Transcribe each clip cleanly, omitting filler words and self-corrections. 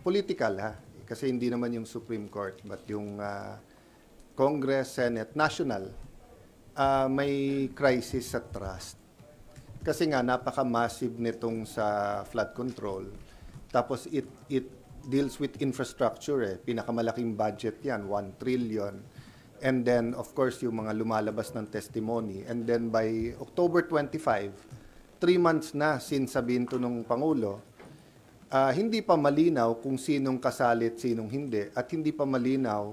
political ha, kasi hindi naman yung Supreme Court, but yung Congress, Senate, National, may crisis sa trust. Kasi nga, napaka-massive nitong sa flood control. Tapos it deals with infrastructure eh. Pinakamalaking budget yan, 1 trillion. And then, of course, yung mga lumalabas ng testimony. And then by October 25, 3 months na since sabihin to nung Pangulo, hindi pa malinaw kung sinong kasalit, sinong hindi. At hindi pa malinaw,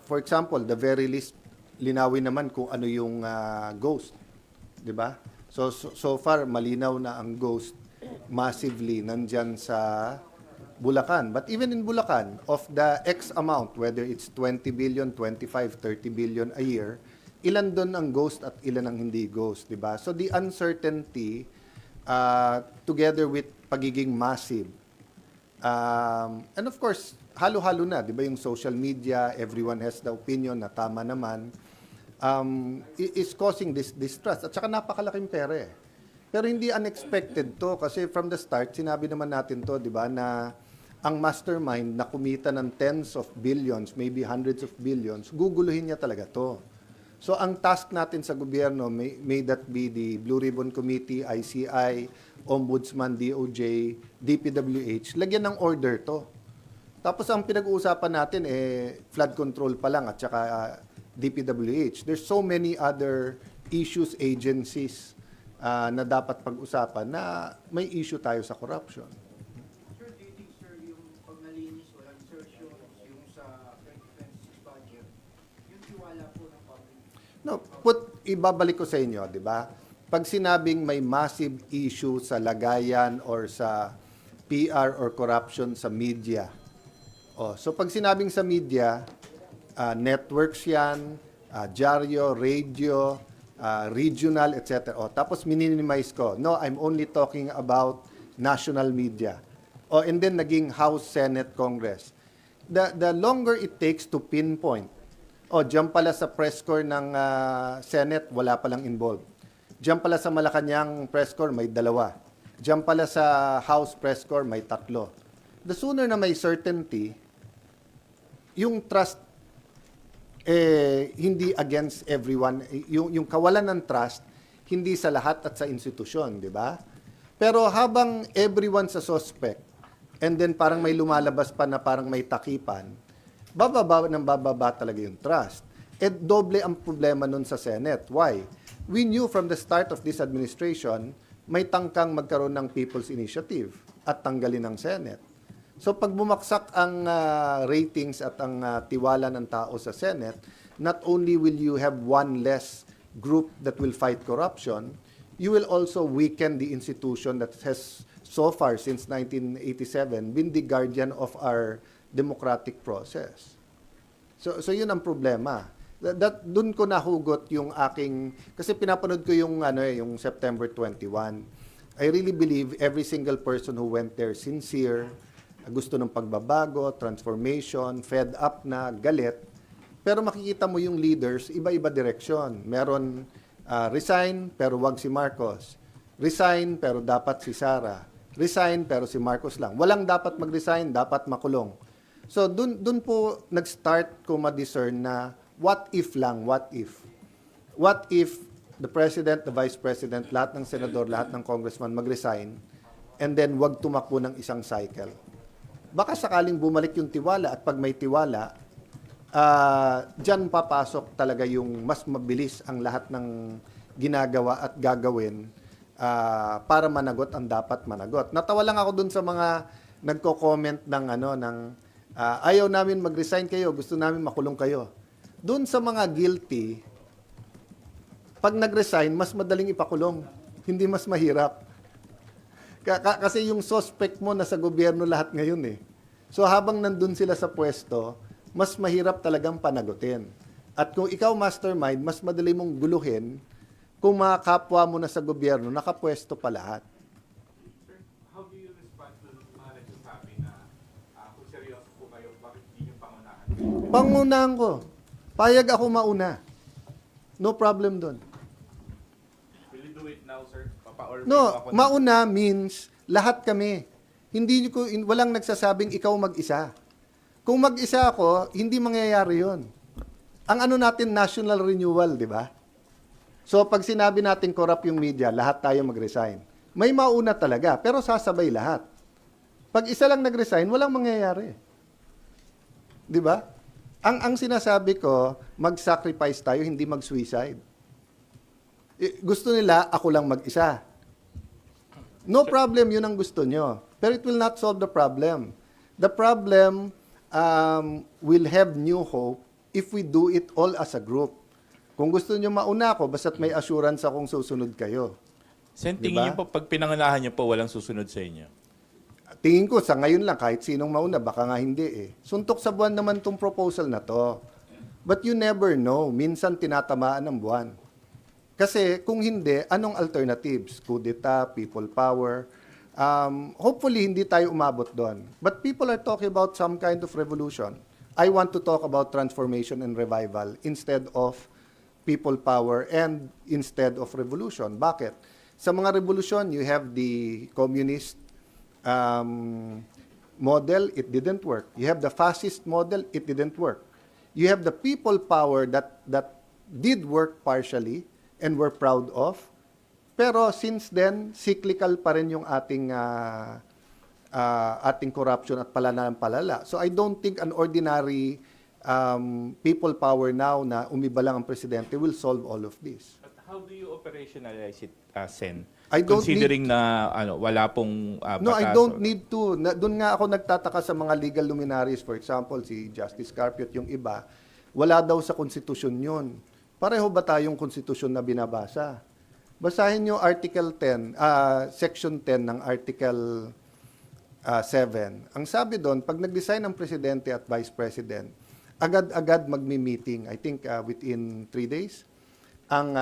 for example, the very least, linawin naman kung ano yung ghost. Di ba? So far, malinaw na ang ghost massively nandyan sa Bulacan. But even in Bulacan, of the X amount, whether it's 20 billion, 25, 30 billion a year, ilan doon ang ghost at ilan ang hindi ghost, di ba? So the uncertainty, together with pagiging massive, and of course, halo-halo na, di ba yung social media, everyone has the opinion na tama naman, is causing this distrust. At saka napakalaking pera eh. Pero hindi unexpected to kasi from the start, sinabi naman natin to, di ba, na ang mastermind na kumita ng tens of billions, maybe hundreds of billions, guguluhin niya talaga to. So ang task natin sa gobyerno, may that be the Blue Ribbon Committee, ICI, Ombudsman, DOJ, DPWH, lagyan ng order to. Tapos ang pinag-uusapan natin flood control pa lang at saka DPWH. There's so many other issues, agencies na dapat pag-usapan na may issue tayo sa corruption. Sir, do you think, sir, yung pag nalinis o insertion yung sa 2026 budget, yung tiwala po ng public? No, ibabalik ko sa inyo, di ba? Pag sinabing may massive issue sa lagayan or sa PR or corruption sa media. So pag sinabing sa media, networks yan, dyaryo, radio, regional, etc. Tapos minimize ko. No, I'm only talking about national media. And then naging House, Senate, Congress. The longer it takes to pinpoint, diyan pala sa press corps ng Senate, wala palang involved. Diyan pala sa Malacanang press corps, may 2. Diyan pala sa House press corps, may 3. The sooner na may certainty, yung trust hindi against everyone, yung kawalan ng trust, hindi sa lahat at sa institusyon, di ba? Pero habang everyone sa suspect, and then parang may lumalabas pa na parang may takipan, bababa talaga yung trust. Doble ang problema nun sa Senate. Why? We knew from the start of this administration, may tangkang magkaroon ng People's Initiative at tanggalin ng Senate. So pag bumaksak ang ratings at ang tiwala ng tao sa Senate, not only will you have one less group that will fight corruption, you will also weaken the institution that has so far since 1987 been the guardian of our democratic process. So yun ang problema. Doon ko nahugot yung aking, kasi pinapanood ko yung yung September 21. I really believe every single person who went there sincere, gusto ng pagbabago, transformation, fed up na, galit. Pero makikita mo yung leaders, iba-iba direksyon. Meron resign, pero wag si Marcos. Resign, pero dapat si Sara. Resign, pero si Marcos lang. Walang dapat mag-resign, dapat makulong. So, dun po nag-start ko ma-discern na what if lang, what if? What if the President, the Vice President, lahat ng Senador, lahat ng Congressman mag-resign and then wag tumakbo ng isang cycle? Baka sakaling bumalik yung tiwala at pag may tiwala, dyan papasok talaga yung mas mabilis ang lahat ng ginagawa at gagawin para managot ang dapat managot. Natawa lang ako dun sa mga nagko-comment ng ayaw namin mag-resign kayo, gusto namin makulong kayo. Dun sa mga guilty, pag nag-resign, mas madaling ipakulong, hindi mas mahirap. Kasi yung suspect mo nasa gobyerno lahat ngayon eh. So habang nandun sila sa pwesto, mas mahirap talagang panagutin. At kung ikaw mastermind, mas madali mong guluhin kung mga kapwa mo na sa gobyerno, nakapwesto pa lahat. Sir, how do you respond to mga nagsasabi na kung seryoso po kayo, bakit hindi nyo pangunahan? Pangunahan ko. Payag ako mauna. No problem doon. Will you do it now, sir? Papa-order No, mauna means lahat kami. Walang nagsasabing ikaw mag-isa. Kung mag-isa ako, hindi mangyayari yun. Ang ano natin, national renewal, di ba? So, pag sinabi natin corrupt yung media, lahat tayo mag-resign. May mauna talaga, pero sasabay lahat. Pag isa lang nag-resign, walang mangyayari. Di ba? Ang sinasabi ko, mag-sacrifice tayo, hindi mag-suicide. Gusto nila, ako lang mag-isa. No problem, yun ang gusto nyo. Pero it will not solve the problem. The problem will have new hope if we do it all as a group. Kung gusto nyo mauna ako, basta't may assurance akong susunod kayo. Sen, Diba? tingin niyo po, pag pinangunahan niyo po, walang susunod sa inyo? Tingin ko, sa ngayon lang, kahit sinong mauna, baka nga hindi eh. Suntok sa buwan naman tong proposal na to. But you never know. Minsan tinatamaan ng buwan. Kasi kung hindi, anong alternatives? Kudeta, people power. Hopefully, hindi tayo umabot doon. But people are talking about some kind of revolution. I want to talk about transformation and revival instead of people power and instead of revolution. Bakit? Sa mga revolution, you have the communist model, it didn't work. You have the fascist model, it didn't work. You have the people power that did work partially and we're proud of. Pero since then, cyclical pa rin yung ating corruption at palala ng palala. So I don't think an ordinary people power now na umiba lang ang presidente will solve all of this. But how do you operationalize it, Sen? I don't Considering na wala pong No, I batas don't or- need to. Doon nga ako nagtataka sa mga legal luminaries. For example, si Justice Carpio at yung iba, wala daw sa konstitusyon yun. Pareho ba tayong konstitusyon na binabasa? Basahin nyo Article 10, Section 10 ng Article 7. Ang sabi doon, pag nag-design ng Presidente at Vice President, agad-agad magmi-meeting, I think within 3 days, ang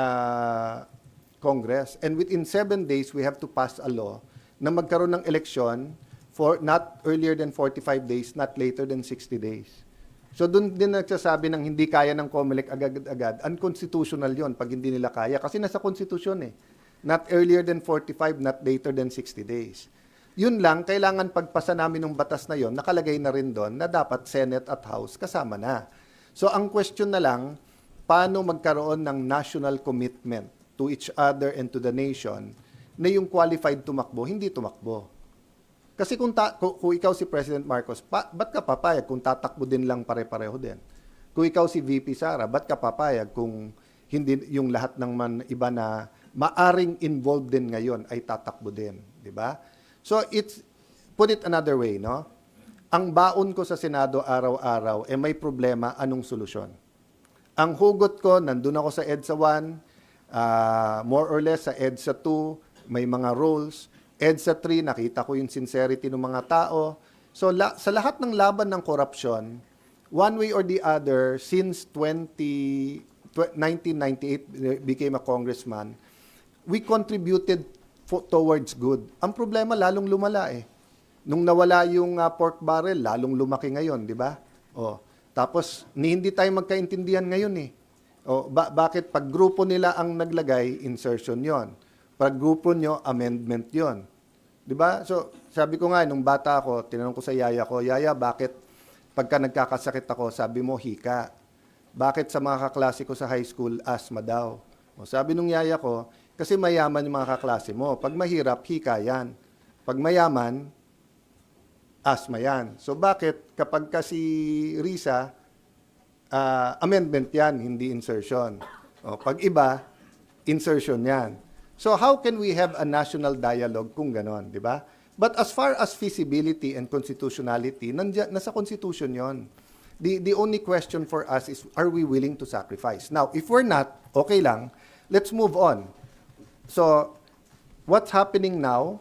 Congress. And within 7 days, we have to pass a law na magkaroon ng eleksyon for not earlier than 45 days, not later than 60 days. So doon din nagsasabi ng hindi kaya ng COMELEC agad-agad. Unconstitutional yon pag hindi nila kaya. Kasi nasa konstitusyon eh. Not earlier than 45, not later than 60 days. Yun lang, kailangan pagpasa namin ng batas na yon, nakalagay na rin doon na dapat Senate at House kasama na. So ang question na lang, paano magkaroon ng national commitment to each other and to the nation na yung qualified tumakbo, hindi tumakbo. Kasi kung ikaw si President Marcos, ba't ka papayag kung tatakbo din lang pare-pareho din? Kung ikaw si VP Sara, ba't ka papayag kung hindi yung lahat ng iba na maaring involved din ngayon ay tatakbo din, di ba? So put it another way, no? Ang baon ko sa Senado araw-araw may problema, anong solusyon? Ang hugot ko, nandun ako sa EDSA 1, more or less sa EDSA 2, may mga roles. EDSA 3, nakita ko yung sincerity ng mga tao. So sa lahat ng laban ng korupsyon, one way or the other, since 1998, became a congressman, we contributed towards good. Ang problema, lalong lumala eh. Nung nawala yung pork barrel, lalong lumaki ngayon, di ba? Tapos, hindi tayo magkaintindihan ngayon eh. Bakit pag grupo nila ang naglagay, insertion yon. Pag grupo nyo, amendment yon. Di ba? So, sabi ko nga, nung bata ako, tinanong ko sa yaya ko, Yaya, bakit pagka nagkakasakit ako, sabi mo, hika? Bakit sa mga kaklase ko sa high school, asthma daw? Sabi nung yaya ko, kasi mayaman yung mga kaklase mo. Pag mahirap, hika yan. Pag mayaman, asthma yan. So, bakit kapag kasi Risa, amendment yan, hindi insertion. Pag iba, insertion yan. So how can we have a national dialogue kung ganon, di ba? But as far as feasibility and constitutionality, nasa constitution yon. The only question for us is, are we willing to sacrifice? Now, if we're not, okay lang, let's move on. So, what's happening now,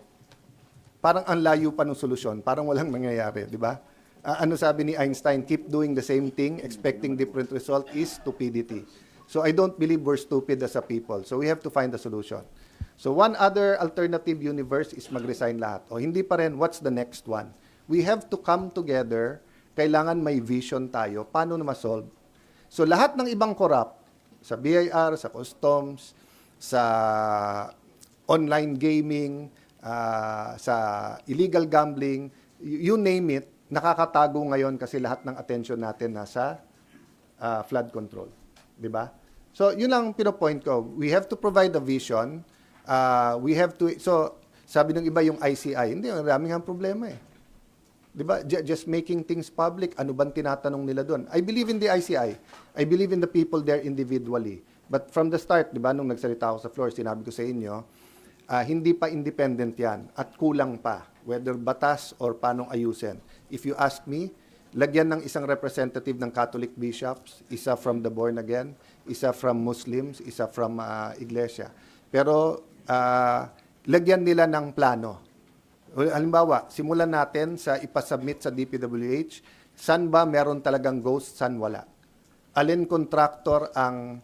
parang ang layo pa ng solusyon, parang walang nangyayari, di ba? Ano sabi ni Einstein, keep doing the same thing, expecting different result is stupidity. So I don't believe we're stupid as a people. So we have to find a solution. So one other alternative universe is mag-resign lahat. Hindi pa rin, what's the next one? We have to come together, kailangan may vision tayo, paano na ma-solve? So lahat ng ibang corrupt, sa BIR, sa customs, sa online gaming, sa illegal gambling, you name it, nakakatago ngayon kasi lahat ng attention natin nasa flood control. Di ba? So, yun lang pinopoint ko. We have to provide a vision. We have to, so, sabi ng iba yung ICI, hindi, maraming ang problema eh. Di ba? Just making things public, ano bang tinatanong nila doon? I believe in the ICI. I believe in the people there individually. But from the start, di ba, nung nagsalita ako sa floor, sinabi ko sa inyo, hindi pa independent yan at kulang pa, whether batas or paano ayusin. If you ask me, lagyan ng isang representative ng Catholic bishops, isa from the born again, isa from Muslims, isa from Iglesia. Pero lagyan nila ng plano. Halimbawa, simulan natin sa ipasubmit sa DPWH, saan ba meron talagang ghost, saan wala. Alin contractor ang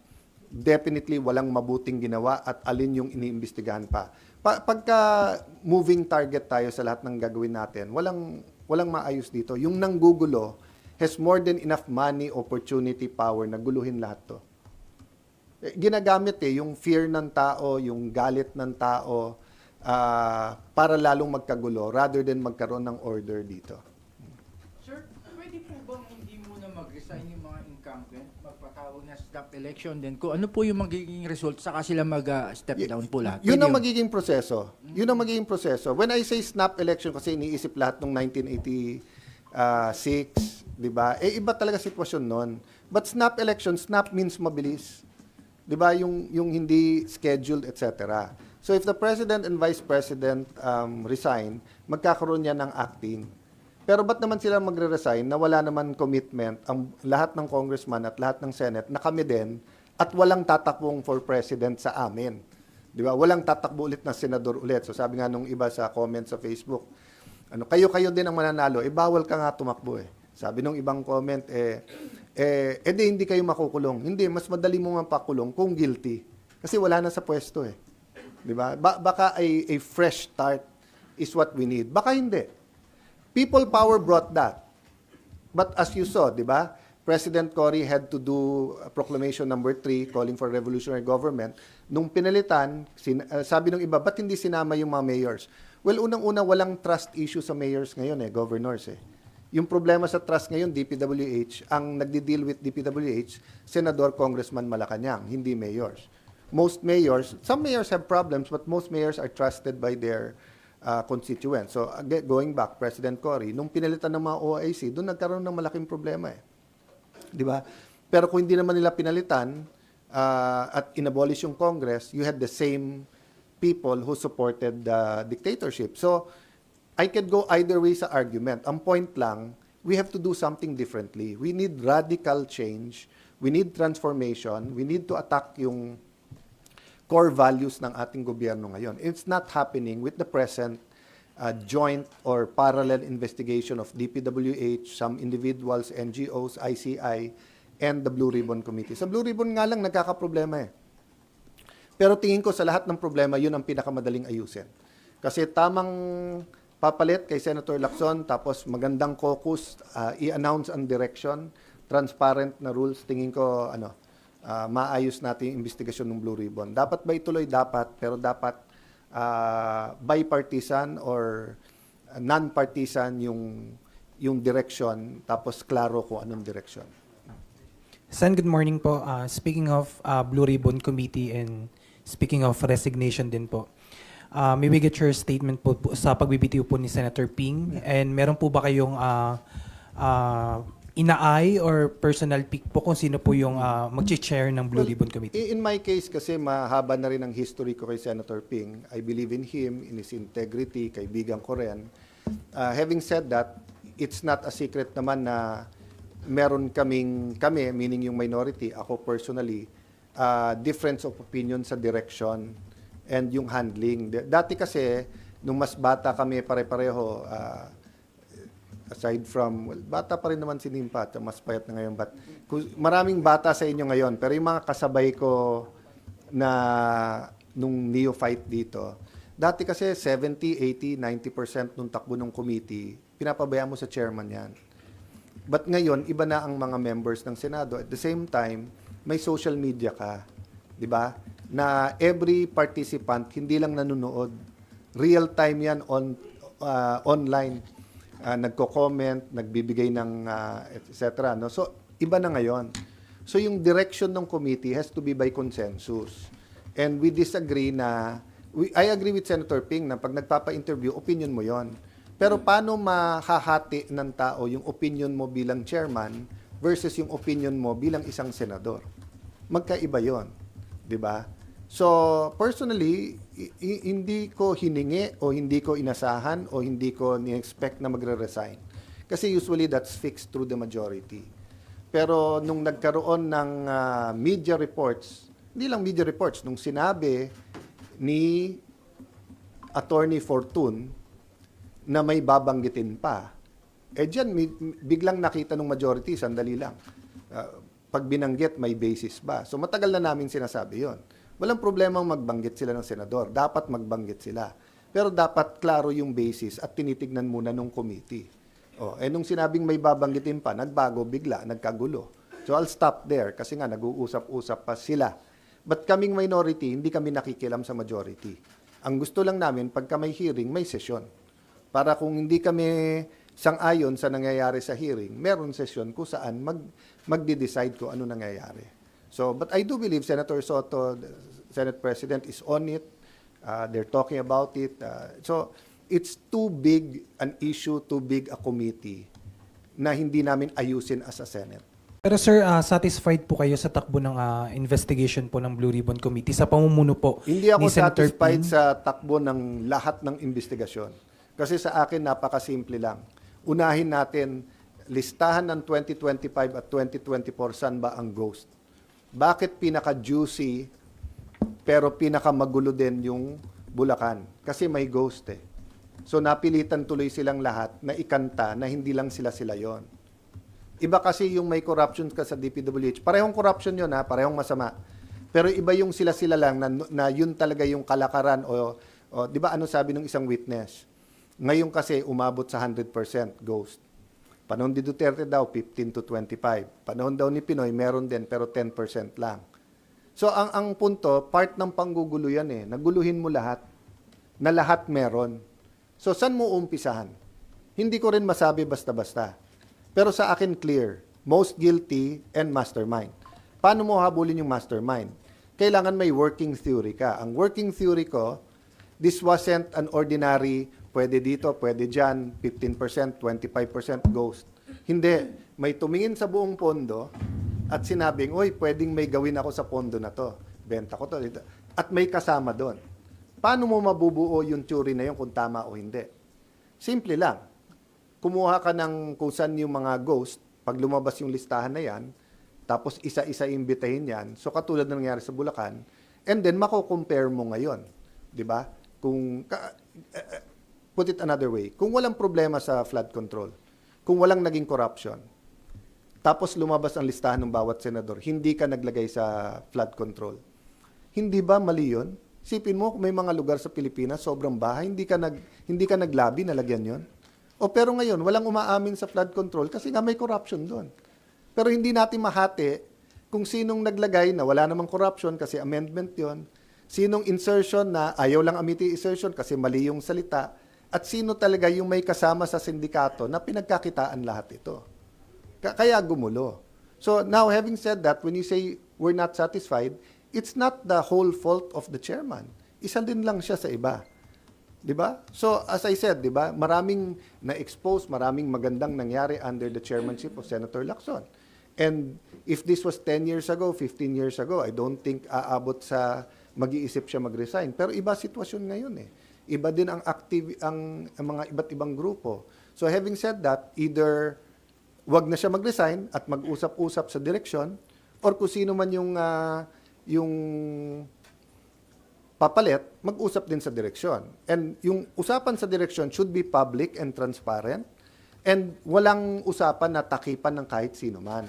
definitely walang mabuting ginawa at alin yung iniimbestigahan pa. Pagka moving target tayo sa lahat ng gagawin natin, walang maayos dito. Yung nanggugulo has more than enough money, opportunity, power na guluhin lahat to. Ginagamit yung fear ng tao, yung galit ng tao para lalong magkagulo rather than magkaroon ng order dito. Sir, pwede po bang hindi muna mag-resign yung mga incumbent, magpatawag na stop election, then kung ano po yung magiging result, saka sila mag-step down po lahat? Yun Pwede ang magiging proseso. Yun ang magiging proseso. When I say snap election, kasi iniisip lahat ng 1986, di ba? Iba talaga sitwasyon nun. But snap election, snap means mabilis. Di ba? Yung hindi scheduled, etc. So if the President and Vice President resign, magkakaroon yan ng acting. Pero ba't naman sila magre-resign na wala naman commitment ang lahat ng congressman at lahat ng Senate na kami din at walang tatakbong for president sa amin. Di ba? Walang tatakbo ulit na senador ulit. So sabi nga nung iba sa comment sa Facebook, kayo din ang mananalo, bawal ka nga tumakbo eh. Sabi nung ibang comment, di hindi kayo makukulong. Hindi, mas madali mo nga pakulong kung guilty. Kasi wala na sa pwesto eh. Di ba? Baka a fresh start is what we need. Baka hindi. People power brought that. But as you saw, di ba? President Cory had to do proclamation number 3 calling for revolutionary government. Nung pinalitan, sabi ng iba, ba't hindi sinama yung mga mayors? Well, unang-una, walang trust issue sa mayors ngayon governors Yung problema sa trust ngayon, DPWH, ang nagdi-deal with DPWH, Senador, Congressman Malacanang, hindi mayors. Most mayors, some mayors have problems, but most mayors are trusted by their constituents. So, going back, President Cory, nung pinalitan ng mga OIC, doon nagkaroon ng malaking problema Di ba? Pero kung hindi naman nila pinalitan at inabolish yung Congress, you had the same people who supported the dictatorship. So, I could go either way sa argument. Ang point lang, we have to do something differently. We need radical change. We need transformation. We need to attack yung core values ng ating gobyerno ngayon. It's not happening with the present joint or parallel investigation of DPWH, some individuals, NGOs, ICI, and the Blue Ribbon Committee. Sa Blue Ribbon nga lang nagkakaproblema Pero tingin ko sa lahat ng problema, yun ang pinakamadaling ayusin. Kasi tamang papalit kay Senator Lacson, tapos magandang caucus, i-announce ang direction, transparent na rules, tingin ko maayos natin yung investigasyon ng Blue Ribbon. Dapat ba ituloy? Dapat. Pero dapat bipartisan or non-partisan yung direction, tapos klaro kung anong direction. Sen, good morning po. Speaking of Blue Ribbon Committee and speaking of resignation din po, may we get your statement po sa pagbibitiw po ni Senator Ping? And meron po ba kayong inaay or personal pick po kung sino po yung mag-chair ng Blue Ribbon Committee? In my case kasi mahaba na rin ang history ko kay Senator Ping. I believe in him, in his integrity, kaibigan ko rin. Having said that, it's not a secret naman na meron kami, meaning yung minority, ako personally, difference of opinion sa direction and yung handling. Dati kasi, nung mas bata kami pare-pareho, aside from, bata pa rin naman si Nimpa, mas payat na ngayon. But maraming bata sa inyo ngayon, pero yung mga kasabay ko na nung neophyte dito, dati kasi 70, 80, 90% nung takbo ng committee, pinapabayaan mo sa chairman yan. But ngayon, iba na ang mga members ng Senado. At the same time, may social media ka, di ba? Na every participant, hindi lang nanonood, Real time yan online. Nagko-comment, nagbibigay ng etc. No? So, iba na ngayon. So, yung direction ng committee has to be by consensus. And we disagree na, I agree with Senator Ping na pag nagpapa-interview, opinion mo yon. Pero paano mahahati ng tao yung opinion mo bilang chairman versus yung opinion mo bilang isang senador? Magkaiba yon, di ba? So, personally, hindi ko hiningi o hindi ko inasahan o hindi ko ni-expect na magre-resign. Kasi usually that's fixed through the majority. Pero nung nagkaroon ng media reports, hindi lang media reports, nung sinabi ni Attorney Fortune na may babanggitin pa, dyan biglang nakita ng majority, sandali lang. Pag binanggit, may basis ba? So matagal na namin sinasabi yon. Walang problemang magbanggit sila ng senador. Dapat magbanggit sila. Pero dapat klaro yung basis at tinitignan muna ng committee. Nung sinabing may babanggitin pa, nagbago bigla, nagkagulo. So I'll stop there kasi nga nag-uusap-usap pa sila. But kaming minority, hindi kami nakikialam sa majority. Ang gusto lang namin, pagka may hearing, may sesyon. Para kung hindi kami sang-ayon sa nangyayari sa hearing, meron sesyon kung saan magde-decide kung ano nangyayari. So, but I do believe Senator Soto, the Senate President, is on it. They're talking about it. So, it's too big an issue, too big a committee na hindi namin ayusin as a Senate. Pero sir, satisfied po kayo sa takbo ng investigation po ng Blue Ribbon Committee sa pamumuno po Hindi ako ni Senator satisfied Ping? sa takbo ng lahat ng investigasyon. Kasi sa akin, napakasimple lang. Unahin natin, listahan ng 2025 at 2024, saan ba ang ghost? Bakit pinaka-juicy pero pinaka-magulo din yung Bulacan? Kasi may ghost eh. So napilitan tuloy silang lahat na ikanta na hindi lang sila yon. Iba kasi yung may corruption ka sa DPWH. Parehong corruption yun ha, parehong masama. Pero iba yung sila lang na yun talaga yung kalakaran o di ba ano sabi ng isang witness? Ngayon kasi umabot sa 100% ghost. Panahon ni Duterte daw, 15 to 25. Panahon daw ni Pinoy, meron din, pero 10% lang. So, ang punto, part ng panggugulo yan eh. Naguluhin mo lahat, na lahat meron. So, saan mo umpisahan? Hindi ko rin masabi basta-basta. Pero sa akin, clear. Most guilty and mastermind. Paano mo habulin yung mastermind? Kailangan may working theory ka. Ang working theory ko, this wasn't an ordinary pwede dito, pwede dyan, 15%, 25% ghost. Hindi. May tumingin sa buong pondo at sinabing, oy, pwedeng may gawin ako sa pondo na to. Benta ko to. Dito. At may kasama doon. Paano mo mabubuo yung theory na yun kung tama o hindi? Simple lang. Kumuha ka ng kung saan yung mga ghost, pag lumabas yung listahan na yan, tapos isa-isa imbitahin yan, so katulad na nangyari sa Bulacan, and then mako-compare mo ngayon. Di ba? Put it another way, kung walang problema sa flood control, kung walang naging corruption, tapos lumabas ang listahan ng bawat senador, hindi ka naglagay sa flood control, hindi ba mali yun? Sipin mo, kung may mga lugar sa Pilipinas, sobrang bahay, hindi ka naglabi na lagyan yun. Pero ngayon, walang umaamin sa flood control kasi nga may corruption doon. Pero hindi natin mahati kung sinong naglagay na wala namang corruption kasi amendment yon, sinong insertion na ayaw lang amiti insertion kasi mali yung salita, at sino talaga yung may kasama sa sindikato na pinagkakitaan lahat ito. Kaya gumulo. So now, having said that, when you say we're not satisfied, it's not the whole fault of the chairman. Isa din lang siya sa iba. 'Di ba? So as I said, 'di ba, maraming na-expose, maraming magandang nangyari under the chairmanship of Senator Lacson. And if this was 10 years ago, 15 years ago, I don't think aabot sa mag-iisip siya mag-resign. Pero iba sitwasyon ngayon eh. Iba din ang mga iba't ibang grupo. So having said that, either wag na siya mag-resign at mag-usap-usap sa direksyon, or kung sino man yung papalit, mag-usap din sa direksyon. And yung usapan sa direksyon should be public and transparent, and walang usapan na takipan ng kahit sino man.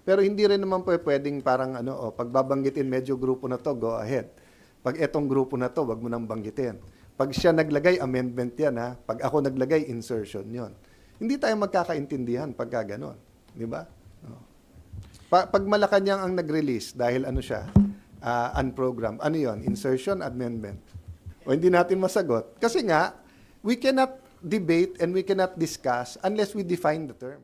Pero hindi rin naman pwedeng parang pagbabanggitin medyo grupo na to, go ahead. Pag etong grupo na to, wag mo nang banggitin. Pag siya naglagay, amendment yan ha. Pag ako naglagay, insertion yon. Hindi tayo magkakaintindihan pagka ganon. Di ba? Pag Malacanang ang nag-release dahil siya, unprogram, ano yon? Insertion, amendment. O hindi natin masagot. Kasi nga, we cannot debate and we cannot discuss unless we define the term.